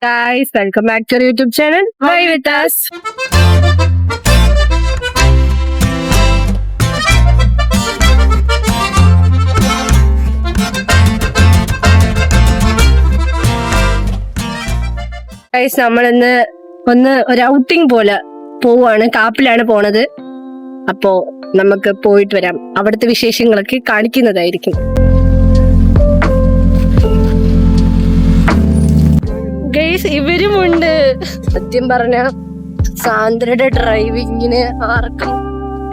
Guys, welcome back to our YouTube channel. Why with us? Guys, നമ്മളിന്ന് ഒരു outing പോലെ പോവാണ്. കാപ്പിലാണ് പോണത്. അപ്പോ നമുക്ക് പോയിട്ട് വരാം. അവിടുത്തെ വിശേഷങ്ങളൊക്കെ കാണിക്കുന്നതായിരിക്കും. ഗൈസ്, ഇവരുമുണ്ട്. സത്യം പറഞ്ഞ സാന്ദ്രയുടെ ഡ്രൈവിങ്ങിന് ആർക്കും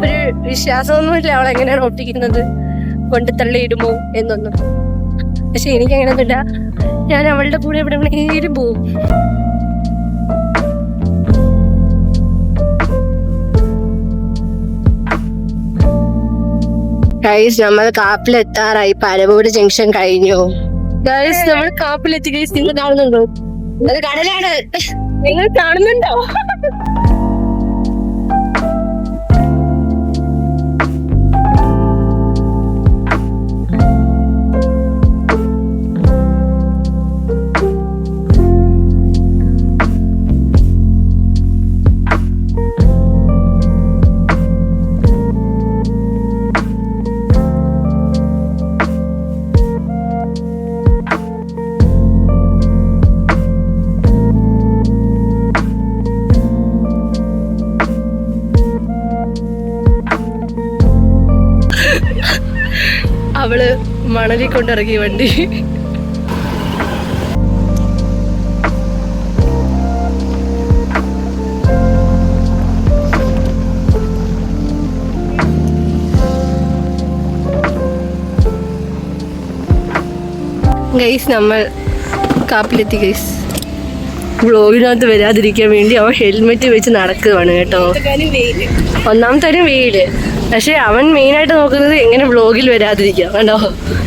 ഒരു വിശ്വാസമൊന്നുമില്ല. അവളെങ്ങനെയാണ് ഓട്ടിക്കുന്നത്, കൊണ്ട് തള്ളിയിടുമോ എന്നൊന്നും. പക്ഷെ എനിക്ക് അങ്ങനെയൊന്നുമില്ല. ഞാൻ അവളുടെ കൂടെ എവിടെ എവിടെയെങ്കിലും പോവും. ഗൈസ്, നമ്മൾ കാപ്പിലെത്താറായി. പരവൂര് ജംഗ്ഷൻ കഴിഞ്ഞു. ഗൈസ്, നമ്മൾ കാപ്പിലെത്തി. ഗൈസ്, നിങ്ങൾ കാണുന്നുണ്ടോ? അത് കടലാണ്. നിങ്ങൾ കാണുന്നുണ്ടോ? അവള് മണലി കൊണ്ടിറങ്ങി വണ്ടി. ഗൈസ്, നമ്മൾ കാപ്പിലെത്തി. ഗൈസ്, വ്ളോഗിനകത്ത് വരാതിരിക്കാൻ വേണ്ടി അവൻ ഹെൽമെറ്റ് വെച്ച് നടക്കുകയാണ് കേട്ടോ. ഒന്നാമത്തെ വെയില്. പക്ഷെ അവൻ മെയിനായിട്ട് നോക്കുന്നത് എങ്ങനെ വ്ളോഗിൽ വരാതിരിക്കാം. കണ്ടോ,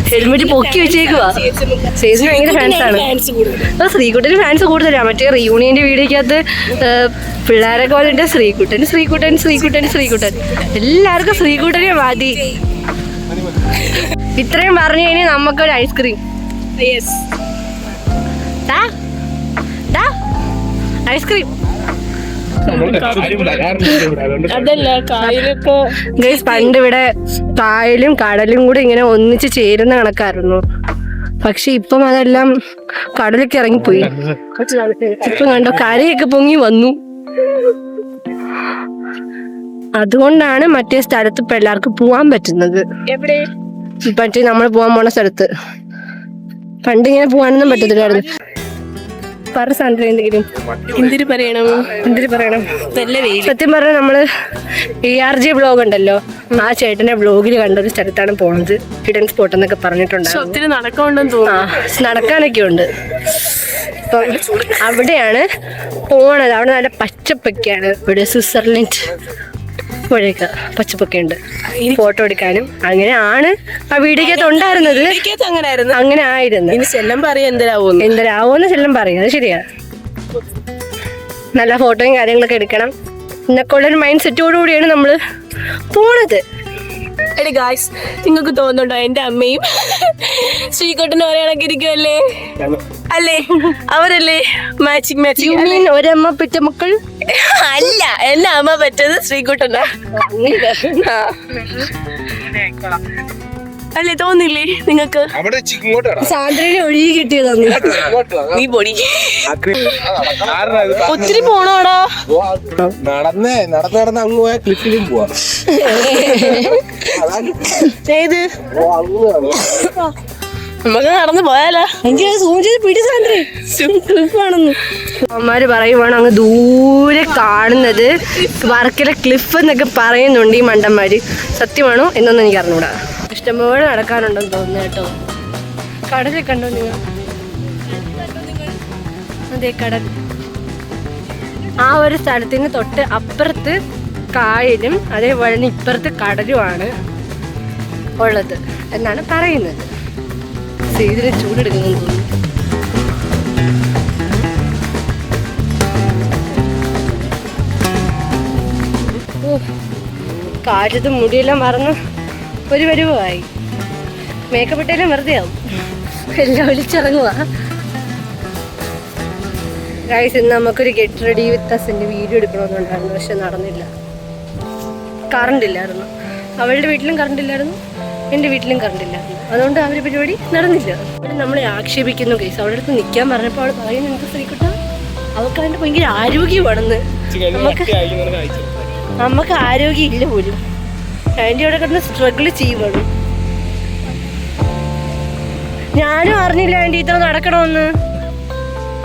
ഹെൽമെറ്റ് പൊക്കി വെച്ചേക്കുവാ. സേസിന് ഭയങ്കര ഫാൻസാണ്. അപ്പൊ ശ്രീകുട്ടന് ഫാൻസ് കൂടുതലാണ്. മറ്റേ റീയൂണിയന്റെ വീഡിയോക്കകത്ത് പിള്ളേരൊക്കെ വന്നിട്ട് ശ്രീകുട്ടൻ ശ്രീകുട്ടൻ ശ്രീകുട്ടൻ ശ്രീകുട്ടൻ, എല്ലാവർക്കും ശ്രീകുട്ടനെ മതി. ഇത്രയും പറഞ്ഞു കഴിഞ്ഞാൽ നമുക്കൊരു ഐസ്ക്രീം. ഐസ്ക്രീം അതല്ല, കായലൊക്കെ. ഗൈസ്, പണ്ട് ഇവിടെ കായലും കടലും കൂടി ഇങ്ങനെ ഒന്നിച്ച് ചേരുന്ന കണക്കായിരുന്നു. പക്ഷെ ഇപ്പം അതെല്ലാം കടലൊക്കെ ഇറങ്ങിപ്പോയി. ഇപ്പൊ കണ്ടോ, കരയൊക്കെ പൊങ്ങി വന്നു. അതുകൊണ്ടാണ് മറ്റേ സ്ഥലത്ത് ഇപ്പൊ എല്ലാവർക്കും പോവാൻ പറ്റുന്നത്. മറ്റേ നമ്മൾ പോവാൻ പോണ സ്ഥലത്ത് പണ്ട് ഇങ്ങനെ പോവാനൊന്നും പറ്റത്തില്ലായിരുന്നു. എന്തിനു പറയണം. സത്യം പറഞ്ഞാൽ നമ്മള് ARJ വ്ളോഗ് ഉണ്ടല്ലോ, ആ ചേട്ടന്റെ വ്ളോഗിൽ കണ്ട ഒരു സ്ഥലത്താണ് പോണത്. ഹിഡൻ സ്പോട്ട് എന്നൊക്കെ പറഞ്ഞിട്ടുണ്ടായിരുന്നു. നടക്കാനൊക്കെ ഉണ്ട്. അപ്പൊ അവിടെയാണ് പോണത്. അവിടെ നല്ല പച്ചപ്പൊക്കെയാണ്. ഇവിടെ സ്വിറ്റ്സർലൻഡ് പുഴയൊക്കെ പച്ചപ്പൊക്കെ ഉണ്ട്. ഫോട്ടോ എടുക്കാനും അങ്ങനെയാണ് ആ വീഡിയോക്കകത്ത് ഉണ്ടായിരുന്നത്. അങ്ങനെ ആയിരുന്നു. എന്തരാവോന്ന് ചെല്ലം പറയും. അത് ശരിയാ. നല്ല ഫോട്ടോയും കാര്യങ്ങളൊക്കെ എടുക്കണം എന്നൊക്കെ ഉള്ളൊരു മൈൻഡ് സെറ്റോടുകൂടിയാണ് നമ്മള് പോണത്. എടി ഗായ്സ്, നിങ്ങൾക്ക് തോന്നുന്നുണ്ടോ എന്റെ അമ്മയും ശ്രീകുട്ടനും ഒരേ കണക്കിരിക്കുമല്ലേ? അല്ലേ? അവരല്ലേ മാച്ചിങ്? ഒരമ്മ പെറ്റ മക്കൾ അല്ല, എന്റെ അമ്മ പറ്റത് ശ്രീകുട്ടനാ. അല്ലേ? തോന്നില്ലേ നിങ്ങൾക്ക്? സാന്ദ്രനെ ഒഴുകി കിട്ടിയതാണ്. നീ പൊടി. ഒത്തിരി പോണോടാ. നടന്ന് അങ്ങ് പോയ ക്ലിപ്പിലും പോവാ. ഏത് നമുക്ക് നടന്നു പോയാലോ? എനിക്ക് സൂം ചെയ്ത് പിടി സാന്ദ്രേ, ക്ലിഫാണെന്ന്. അമ്മമാര് പറയുവാണ് അങ്ങ് ദൂരെ കാണുന്നത് വർക്കല ക്ലിഫ് എന്നൊക്കെ പറയുന്നുണ്ട് ഈ മണ്ടന്മാര്. സത്യമാണോ എന്നൊന്നും എനിക്ക് അറിഞ്ഞൂടാ. ഇഷ്ടംപോലെ നടക്കാനുണ്ടെന്ന് തോന്നുന്നു കേട്ടോ. കടലൊക്കെ കണ്ടോ നിങ്ങൾ? അതെ, കടൽ. ആ ഒരു സ്ഥലത്തിന് തൊട്ട് അപ്പുറത്ത് കായലും അതേപോലെ തന്നെ ഇപ്പുറത്ത് കടലുമാണ് ഉള്ളത് എന്നാണ് പറയുന്നത്. ഇതിന് ചൂടെടുക്കുന്നു തോന്നുന്നു. കാറ്റത്ത് മുടിയെല്ലാം മറന്ന് ഒരു വരുവായി. മേക്കപ്പ് ഇട്ടാലും വെറുതെ ആവും. എല്ലാം ഒലിച്ചിറങ്ങുക. ഗൈസ് ഇന്ന് നമുക്കൊരു ഗെറ്റ് റെഡി വിത്ത് അസിന്റെ വീഡിയോ എടുക്കണമെന്നുണ്ടായിരുന്നു, പക്ഷെ നടന്നില്ല. കറണ്ട് ഇല്ലായിരുന്നു. അവളുടെ വീട്ടിലും കറണ്ട് ഇല്ലായിരുന്നു, എൻ്റെ വീട്ടിലും കറണ്ട് ഇല്ലായിരുന്നു. അതുകൊണ്ട് ആ ഒരു പരിപാടി നടന്നില്ല. നമ്മളെ ആക്ഷേപിക്കുന്നു ഗൈസ്. അവളുടെ അടുത്ത് നിൽക്കാൻ പറഞ്ഞപ്പോൾ അവൾ പറയുന്നു, എനിക്ക് ശ്രീകുട്ട അവൾക്ക് അതിൻ്റെ ഭയങ്കര ആരോഗ്യമാണെന്ന്. നമുക്ക് ആരോഗ്യം ഇല്ല പോലും. ആൻറ്റി അവിടെ കിടന്ന് സ്ട്രഗിൾ ചെയ്യുവാണ്. ഞാനും അറിഞ്ഞില്ല ആൻറ്റി ഇത്ര നടക്കണമെന്ന്.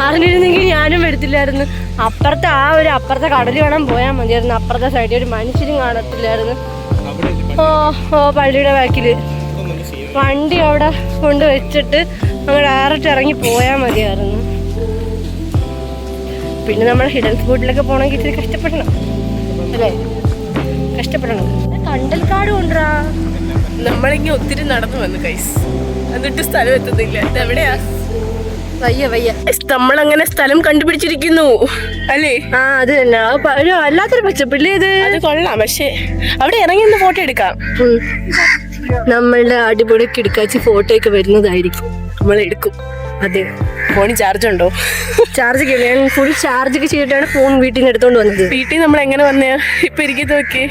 അറിഞ്ഞിരുന്നെങ്കിൽ ഞാനും എടുത്തില്ലായിരുന്നു. അപ്പുറത്തെ അപ്പുറത്തെ കടൽ കാണാൻ പോയാൽ മതിയായിരുന്നു. അപ്പുറത്തെ സൈഡിൽ ഒരു മനുഷ്യരും കാണത്തില്ലായിരുന്നു. പള്ളിയുടെ ബാക്കില് വണ്ടി അവിടെ കൊണ്ട് വെച്ചിട്ട് നമ്മൾ ഡയറക്റ്റ് ഇറങ്ങി പോയാൽ മതിയായിരുന്നു. പിന്നെ നമ്മൾ ഹിഡൻ സ്പോട്ടിലൊക്കെ പോകണമെങ്കിൽ ഇച്ചിരി കഷ്ടപ്പെടണം അല്ലേ? കഷ്ടപ്പെടണം. കണ്ടൽക്കാട് കൊണ്ടുവരാ. നമ്മളിങ്ങനെ ഒത്തിരി നടന്നു വന്നു കൈസ്, എന്നിട്ട് സ്ഥലം എത്തുന്നില്ല. ഇതെവിടെയാ? വയ്യ നമ്മളങ്ങനെ സ്ഥലം കണ്ടുപിടിച്ചിരിക്കുന്നു അല്ലേ? ആ അത് തന്നെ. ഒരു വല്ലാത്തൊരു പച്ചപ്പില്ലേ ഇത്. അത് കൊള്ളാം, പക്ഷെ അവിടെ ഇറങ്ങി ഒന്ന് ഫോട്ടോ എടുക്കാം. നമ്മളുടെ അടിപൊളി കിടക്കാച്ചി ഫോട്ടോ ഒക്കെ വരുന്നതായിരിക്കും. നമ്മൾ എടുക്കും. അതെ. ഫോണിൽ ചാർജ് ഉണ്ടോ? ചാർജ് ഞാൻ ഫുൾ ചാർജ് ഒക്കെ ചെയ്തിട്ടാണ് ഫോൺ വീട്ടിൽ നിന്ന് എടുത്തോണ്ട് വന്നത്. വീട്ടിൽ നമ്മൾ എങ്ങനെ വന്നയാ? ഇപ്പൊ ഇരിക്കുന്നത് നോക്കി.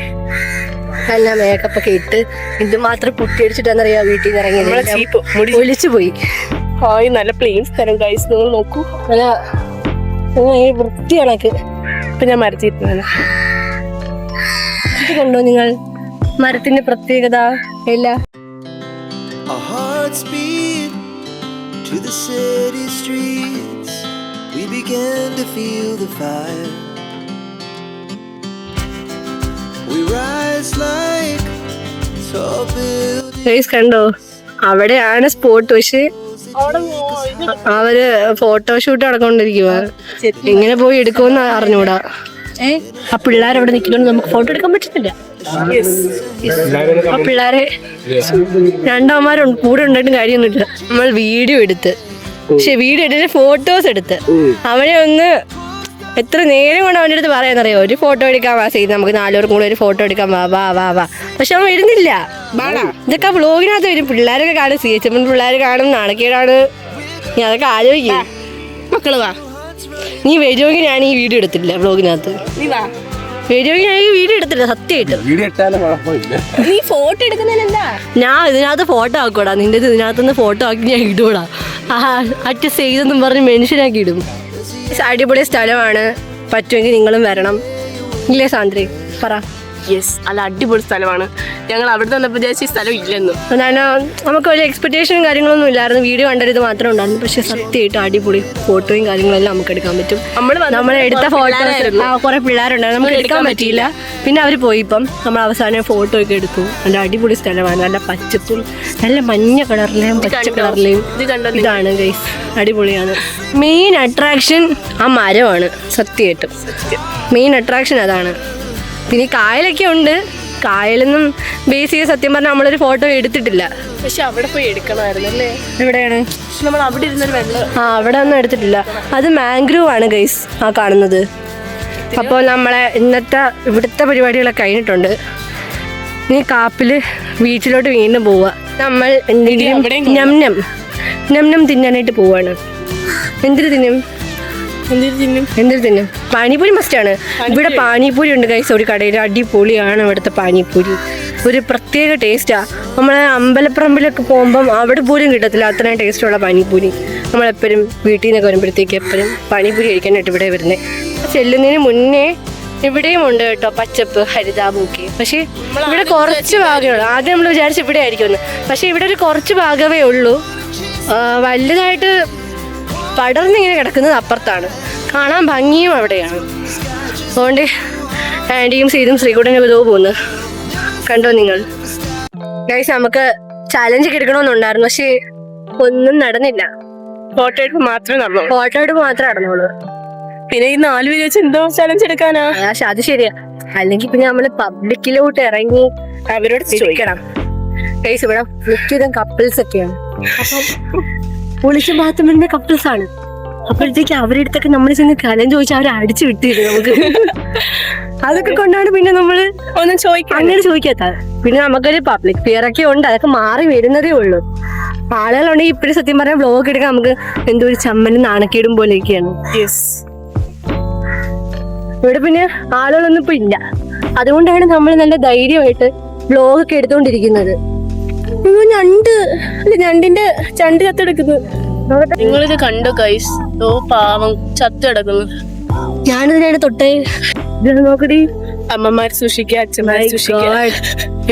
അല്ല, മേക്കപ്പ് ഒക്കെ ഇട്ട് ഇത് മാത്രം പൊട്ടിയടിച്ചിട്ടാന്നറിയാ വീട്ടിൽ നിന്ന് ഇറങ്ങിയത്. ഒലിച്ചു പോയി. ഹായ്, നല്ല പ്ലെയിൻ സ്ഥലം ഗൈസ്, നിങ്ങൾ നോക്കൂ. നല്ല വൃത്തിയാണക്ക്. ഇപ്പൊ ഞാൻ മരത്തിരുന്നാണ്. ഇത് കണ്ടോ നിങ്ങൾ മരത്തിന്റെ പ്രത്യേകത? ഇല്ല. Our hearts beat to the city streets. We began to feel the fire. We rise like tall buildings. കണ്ടോ, അവിടെയാണ് സ്പോട്ട്. പക്ഷെ അവര് ഫോട്ടോഷൂട്ട് നടക്കൊണ്ടിരിക്കുക. എങ്ങനെ പോയി എടുക്കുമെന്ന് അറിഞ്ഞൂടാ. ആ പിള്ളേരവിടെ നിൽക്കുന്നോണ്ട് നമുക്ക് ഫോട്ടോ എടുക്കാൻ പറ്റുന്നില്ല. ആ പിള്ളേരെ രണ്ടമ്മമാരുണ്ട് കൂടെ ഉണ്ടായിട്ടും കാര്യമൊന്നുമില്ല. നമ്മൾ വീഡിയോ എടുത്ത്, പക്ഷെ വീഡിയോ എടുത്ത് ഫോട്ടോസ് എടുത്ത് അവനെ ഒന്ന് എത്ര നേരം കൊണ്ട് അവൻ്റെ അടുത്ത് പറയാന്നറിയോ, ഒരു ഫോട്ടോ എടുക്കാൻ വാ ചെയ്ത് നമുക്ക് 4 പേർക്കും കൂടെ ഒരു ഫോട്ടോ എടുക്കാൻ വാ. പക്ഷെ അവൻ വരുന്നില്ല. ഇതൊക്കെ വ്ളോഗിനകത്ത് വരും. പിള്ളേരൊക്കെ കാണും, CHM പിള്ളേർ കാണും, നാണക്കേടാണ്. നീ അതൊക്കെ ആലോചിക്കും. മക്കള് വാ, നീ വരുമെങ്കിൽ ഞാൻ ഈ വീഡിയോ എടുത്തില്ല വ്ളോഗിനകത്ത്. നീ വാ. വരുമെങ്കിൽ ഞാൻ ഈ വീഡിയോ എടുത്തില്ല സത്യമായിട്ടും. വീഡിയോ ഇട്ടാലും കുഴപ്പമില്ല. നീ ഫോട്ടോ എടുക്കുന്നതിനെന്താ? ഞാൻ ഇതിനകത്ത് ഫോട്ടോ ആക്കൂടാ, നിന്റെ ഇതിനകത്തുനിന്ന് ഫോട്ടോ ആക്കി ഞാൻ ഇടൂടാ. അഡ്ജസ്റ്റ് ചെയ്തെന്നും പറഞ്ഞ് മെൻഷനാക്കി ഇടും. അടിപൊളി സ്ഥലമാണ്, പറ്റുമെങ്കിൽ നിങ്ങളും വരണം. ഇല്ലേ സാന്ദ്രി? പറ. യെസ്, അല്ല അടിപൊളി സ്ഥലമാണ്. ഞങ്ങൾ അവിടെ വന്നപ്പോൾ വിചാരിച്ച ഈ സ്ഥലം ഇല്ലെന്നും. അതാണ്, നമുക്ക് ഒരു എക്സ്പെക്ടേഷനും കാര്യങ്ങളൊന്നും ഇല്ലായിരുന്നു. വീഡിയോ കണ്ടത് മാത്രമേ ഉണ്ടായിരുന്നു. പക്ഷെ സത്യമായിട്ട് അടിപൊളി ഫോട്ടോയും കാര്യങ്ങളെല്ലാം നമുക്ക് എടുക്കാൻ പറ്റും. നമ്മൾ എടുത്ത ഫോട്ടോ കുറെ പിള്ളേരുണ്ടായിരുന്നു, നമുക്ക് എടുക്കാൻ പറ്റിയില്ല. പിന്നെ അവർ പോയി. ഇപ്പം നമ്മൾ അവസാനം ഫോട്ടോ ഒക്കെ എടുത്തു. നല്ല അടിപൊളി സ്ഥലമാണ്. നല്ല പച്ചപ്പും നല്ല മഞ്ഞ കളറിലെയും പച്ച കളറിലെയും ഇതാണ് ഗൈസ്. അടിപൊളിയാണ്. മെയിൻ അട്രാക്ഷൻ ആ മരമാണ്. സത്യമായിട്ടും മെയിൻ അട്രാക്ഷൻ അതാണ്. പിന്നെ കായലൊക്കെ ഉണ്ട്. കായലൊന്നും ബേസ് ചെയ്ത് സത്യം പറഞ്ഞാൽ നമ്മളൊരു ഫോട്ടോ എടുത്തിട്ടില്ല. പക്ഷെ അവിടെ പോയി എടുക്കണമായിരുന്നു അല്ലേ? എവിടെയാണ്? നമ്മൾ അവിടെ ഇരുന്നൊരു വെള്ളം. അവിടെ ഒന്നും എടുത്തിട്ടില്ല. അത് മാംഗ്രൂവ് ആണ് ഗൈസ് ആ കാണുന്നത്. അപ്പോൾ നമ്മളെ ഇന്നത്തെ ഇവിടുത്തെ പരിപാടികളൊക്കെ കഴിഞ്ഞിട്ടുണ്ട്. ഇനി കാപ്പിൽ ബീച്ചിലോട്ട് വീണ്ടും പോവുക. നമ്മൾ എന്തെങ്കിലും നം തിന്നാനായിട്ട് പോവാണ്. എന്തിനു തിന്നും? പാനിപൂരി മസ്റ്റാണ്. ഇവിടെ പാനിപൂരി ഉണ്ട് ഗൈസ് ഒരു കടയിൽ. അടിപൊളിയാണ് ഇവിടുത്തെ പാനിപൂരി. ഒരു പ്രത്യേക ടേസ്റ്റാ. നമ്മളെ അമ്പലപ്പറമ്പിലൊക്കെ പോകുമ്പം അവിടെ പോലും കിട്ടത്തില്ല അത്രയും ടേസ്റ്റുള്ള പാനിപൂരി. നമ്മളെപ്പോഴും വീട്ടിൽ നിന്നൊക്കെ വരുമ്പോഴത്തേക്ക് എപ്പോഴും പാനിപൂരി കഴിക്കാനായിട്ട് ഇവിടെ വരുന്നത്. ചെല്ലുന്നതിന് മുന്നേ ഇവിടെയും ഉണ്ട് കേട്ടോ പച്ചപ്പ് ഹരിതാപമൊക്കെ. പക്ഷേ ഇവിടെ കുറച്ച് ഭാഗമേ ഉള്ളൂ. ആദ്യം നമ്മൾ വിചാരിച്ച് ഇവിടെ ആയിരിക്കുമെന്ന്. പക്ഷേ ഇവിടെ ഒരു കുറച്ച് ഭാഗമേ ഉള്ളൂ. വലുതായിട്ട് പടർന്നിങ്ങനെ കിടക്കുന്നത് അപ്പുറത്താണ്. കാണാൻ ഭംഗിയും അവിടെയാണ്. അതുകൊണ്ട് ആൻറ്റിയും സീതും ശ്രീകുട്ടനും ഇതോ പോകുന്നു. കണ്ടോ നിങ്ങൾ ഗൈസ്? നമുക്ക് ചാലഞ്ച് ഒക്കെ എടുക്കണമെന്നുണ്ടായിരുന്നു, പക്ഷേ ഒന്നും നടന്നില്ല. ഫോട്ടോ എടുപ്പ് മാത്രമേ നടന്നുള്ളൂ. പിന്നെ ഈ 4 പേര് വെച്ച് എന്തോ ചലഞ്ച് എടുക്കാനാ? അത് ശരിയാ. അല്ലെങ്കിൽ പിന്നെ നമ്മള് പബ്ലിക്കിലോട്ട് ഇറങ്ങി അവരോട് ചോദിക്കണം. ഗൈസ് ഇവിടെ മിക്കതും കപ്പിൾസ് ഒക്കെയാണ്. പൊളിച്ച് മാത്രം വരുന്ന കപ്പിൾസ് ആണ്. അപ്പോഴത്തേക്ക് അവരുടെ അടുത്തൊക്കെ നമ്മൾ ചെന്ന് കലം ചോദിച്ചാൽ അവർ അടിച്ചു വിട്ടിരുന്നു നമുക്ക്. അതൊക്കെ കൊണ്ടാണ് പിന്നെ നമ്മള് ഒന്നും അങ്ങനെ ചോദിക്കാത്ത. പിന്നെ നമുക്കൊരു പബ്ലിക് ഫിയർ ഒക്കെ ഉണ്ട്. അതൊക്കെ മാറി വരുന്നതേ ഉള്ളൂ. ആളുകളുണ്ടെങ്കിൽ ഇപ്പഴും സത്യം പറയാൻ വ്ലോഗ് എടുക്കാൻ നമുക്ക് എന്തോ ഒരു ചമ്മലും നാണക്കേടും പോലെയൊക്കെയാണ്. ഇവിടെ പിന്നെ ആളുകളൊന്നും ഇപ്പൊ ഇല്ല. അതുകൊണ്ടാണ് നമ്മൾ നല്ല ധൈര്യമായിട്ട് വ്ലോഗൊക്കെ എടുത്തോണ്ടിരിക്കുന്നത്. ഞണ്ടിന്റെ ചണ്ട് ചത്തെടുക്കുന്നത് നിങ്ങളിത് കണ്ടു ഗൈസ്. ഓ പാവം ചത്തെടുക്കുന്നു. ഞാനിതിനാണ് തൊട്ടേ. ഇത് നോക്കടി, അമ്മമാര് സൂക്ഷിക്കുക, അച്ഛന്മാര് സൂക്ഷിക്കുക.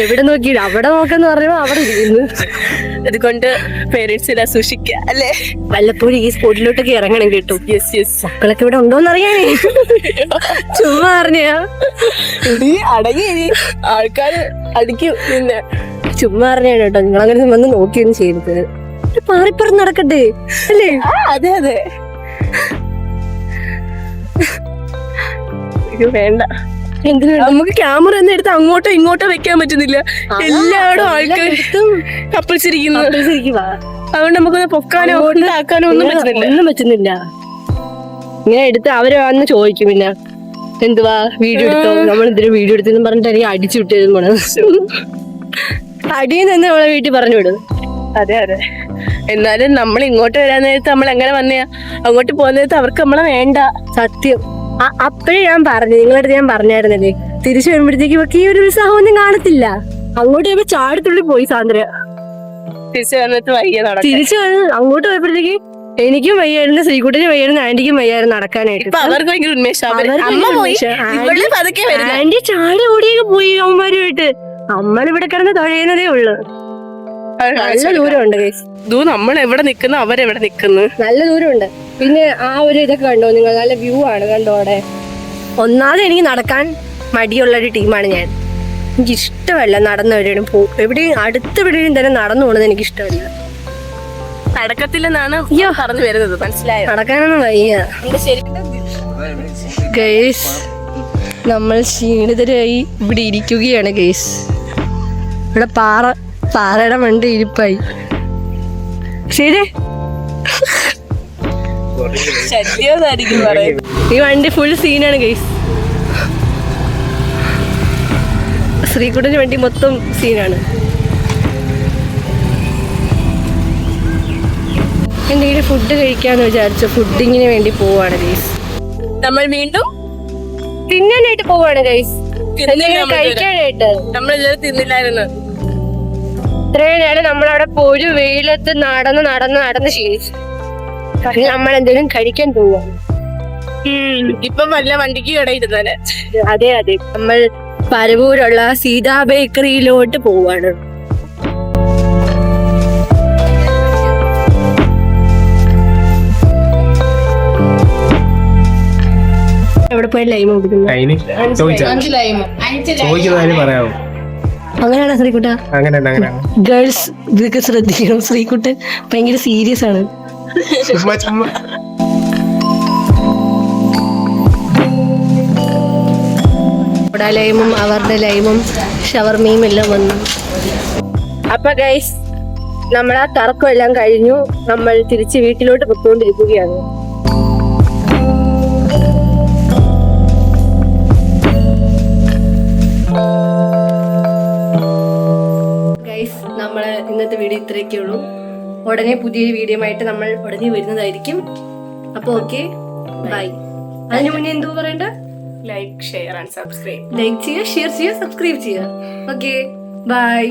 എവിടെ നോക്കി അവിടെ നോക്കെന്ന് പറയുമ്പോ അവിടെ ഇരിക്കുന്നു. അതുകൊണ്ട് പേരൻസിനെ സൂക്ഷിക്കുക അല്ലേ. വല്ലപ്പോഴും ഈ സ്പോട്ടിലോട്ടൊക്കെ ഇറങ്ങണം കേട്ടോ. Yes yes. മക്കളൊക്കെ ഇവിടെ ഉണ്ടോന്ന് അറിയാനേ. ചുമ്മാ അറിഞ്ഞാ അടങ്ങി ആൾക്കാര് അടിക്കും. പിന്നെ ചുമ്മാ അറിഞ്ഞാണ് കേട്ടോ. നിങ്ങളങ്ങനെ വന്ന് നോക്കിയൊന്നും ചെയ്യരുത്. പാറിപ്പറന്ന് നടക്കട്ടെ അല്ലേ? അതെ അതെ. വേണ്ട, എന്തിനാ നമുക്ക് ക്യാമറ ഒന്നും എടുത്ത് അങ്ങോട്ടോ ഇങ്ങോട്ടോ വെക്കാൻ പറ്റുന്നില്ല. എല്ലായിടും ആൾക്കാർ കപ്പിൾസിരിക്കുന്നു. അതുകൊണ്ട് നമുക്കൊന്ന് പൊക്കാനോ ആക്കാനോ ഒന്നും പറ്റുന്നില്ല. ഇങ്ങനെ എടുത്ത് അവര് വന്ന് ചോദിക്കും പിന്നെ എന്തുവാ വീഡിയോ എടുത്തോ, നമ്മൾ എന്തിനാ വീഡിയോ എടുത്തെന്ന് പറഞ്ഞിട്ട് എനിക്ക് അടിച്ചു വിട്ടത് പോണ. അടിയിൽ നിന്ന് നമ്മളെ വീട്ടിൽ പറഞ്ഞു വിടും. അതെ അതെ. എന്നാലും നമ്മൾ ഇങ്ങോട്ട് വരാൻ നേരത്ത് നമ്മൾ എങ്ങനെ വന്നയാ, അങ്ങോട്ട് പോകുന്ന നേരത്ത് അവർക്ക് നമ്മളെ വേണ്ട. സത്യം. അപ്പഴേ ഞാൻ പറഞ്ഞു, നിങ്ങളടുത്ത് ഞാൻ പറഞ്ഞായിരുന്നല്ലേ, തിരിച്ചു വരുമ്പോഴത്തേക്ക് ഇവർക്ക് ഈ ഒരു ഉത്സാഹം ഒന്നും കാണത്തില്ല. അങ്ങോട്ട് പോയപ്പോ ചാടിത്തുള്ളി പോയി സാന്ദ്ര. തിരിച്ചു വന്നിട്ട് വയ്യ നടക്കാൻ. തിരിച്ചു അങ്ങോട്ട് പോയപ്പോഴത്തേക്ക് എനിക്കും വയ്യായിരുന്നു, ശ്രീകുട്ടനും വയ്യായിരുന്നു, ആന്റിക്കും വയ്യായിരുന്നു നടക്കാനായിട്ട്. അവർക്ക് ഭയങ്കര ഉന്മേഷം. ആന്റി ചാടി ഓടിയൊക്കെ പോയി അവന്മാരുമായിട്ട്. അമ്മനിവിടെ കിടന്ന് തുഴയുന്നതേ ഉള്ളു. നല്ല ദൂരമുണ്ട് ഗൈസ്. നമ്മൾ എവിടെ നിക്കുന്നു അവരെവിടെ നിക്കുന്നു. നല്ല ദൂരമുണ്ട്. പിന്നെ ആ ഒരു ഇതൊക്കെ കണ്ടോ നിങ്ങൾ, നല്ല വ്യൂ ആണ് കണ്ടോ അവിടെ. ഒന്നാമത് എനിക്ക് നടക്കാൻ മടിയുള്ള ഒരു ടീമാണ് ഞാൻ. എനിക്ക് ഇഷ്ടമല്ല നടന്നു എവിടെയും എവിടെയും അടുത്തെവിടെയും തന്നെ നടന്നു പോകുന്നത് എനിക്ക് ഇഷ്ടമല്ല. നടക്കത്തില്ലെന്നാണ് പറഞ്ഞു വരുന്നത്, മനസ്സിലായോ? നടക്കാനൊന്നും വയ്യ ഗൈസ്. നമ്മൾ ക്ഷീണിതരായി ഇവിടെ ഇരിക്കുകയാണ് ഗൈസ്. ഇവിടെ പാറയുടെ മണ്ട ഇരിപ്പായി. ശരി, ഈ വണ്ടി ഫുൾ സീനാണ് ഗൈസ്. ശ്രീകുട്ടന് വണ്ടി മൊത്തം സീനാണ്. എന്തെങ്കിലും ഫുഡ് കഴിക്കാന്ന് വിചാരിച്ചു ഫുഡിങ്ങിന് വേണ്ടി പോവാണ് ഗൈസ്. നമ്മൾ വീണ്ടും തിന്നാനായിട്ട് പോവാണ് ഗൈസ്, കഴിക്കാനായിട്ട്. നമ്മളെല്ലാവരും തിന്നില്ലായിരുന്നു. ഇത്രയും നേരം നമ്മളവിടെ പോയി വെയിലത്ത് നടന്ന് ക്ഷീണിച്ചു. നമ്മൾ എന്തെങ്കിലും കഴിക്കാൻ പോവാണ്. ഇപ്പം വല്ല വണ്ടിക്ക് ഇടയിരുന്നാല്. അതെ അതെ, നമ്മൾ പരവൂരുള്ള സീതാ ബേക്കറിയിലോട്ട് പോവാണ്. എവിടെ പോയി ലൈമ അങ്ങനെയാണോ ശ്രീകുട്ട? ഗേൾസ് ഇതൊക്കെ ശ്രദ്ധിക്കണം. ശ്രീകുട്ടൻ ഭയങ്കര സീരിയസ് ആണ്. ലൈമും അവരുടെ ലൈമും ഷവർമയും എല്ലാം വന്നു. അപ്പൊ ഗൈസ്, നമ്മൾ ആ കറക്കം എല്ലാം കഴിഞ്ഞു. നമ്മൾ തിരിച്ച് വീട്ടിലോട്ട് പൊയ്ക്കൊണ്ടിരിക്കുകയാണ്. ഗൈസ്, നമ്മള് ഇന്നത്തെ വീഡിയോ ഇത്രയൊക്കെ ഉള്ളൂ. ഉടനെ പുതിയൊരു വീഡിയോ ആയിട്ട് നമ്മൾ ഉടനെ വരുന്നതായിരിക്കും. അപ്പൊ ഓക്കെ, ബൈ. അതിനു മുന്നേ എന്തോ പറയണ്ട? Like, share and subscribe. Like ചെയ്യുക, ഷെയർ ചെയ്യുക, സബ്സ്ക്രൈബ് ചെയ്യുക. Okay, by.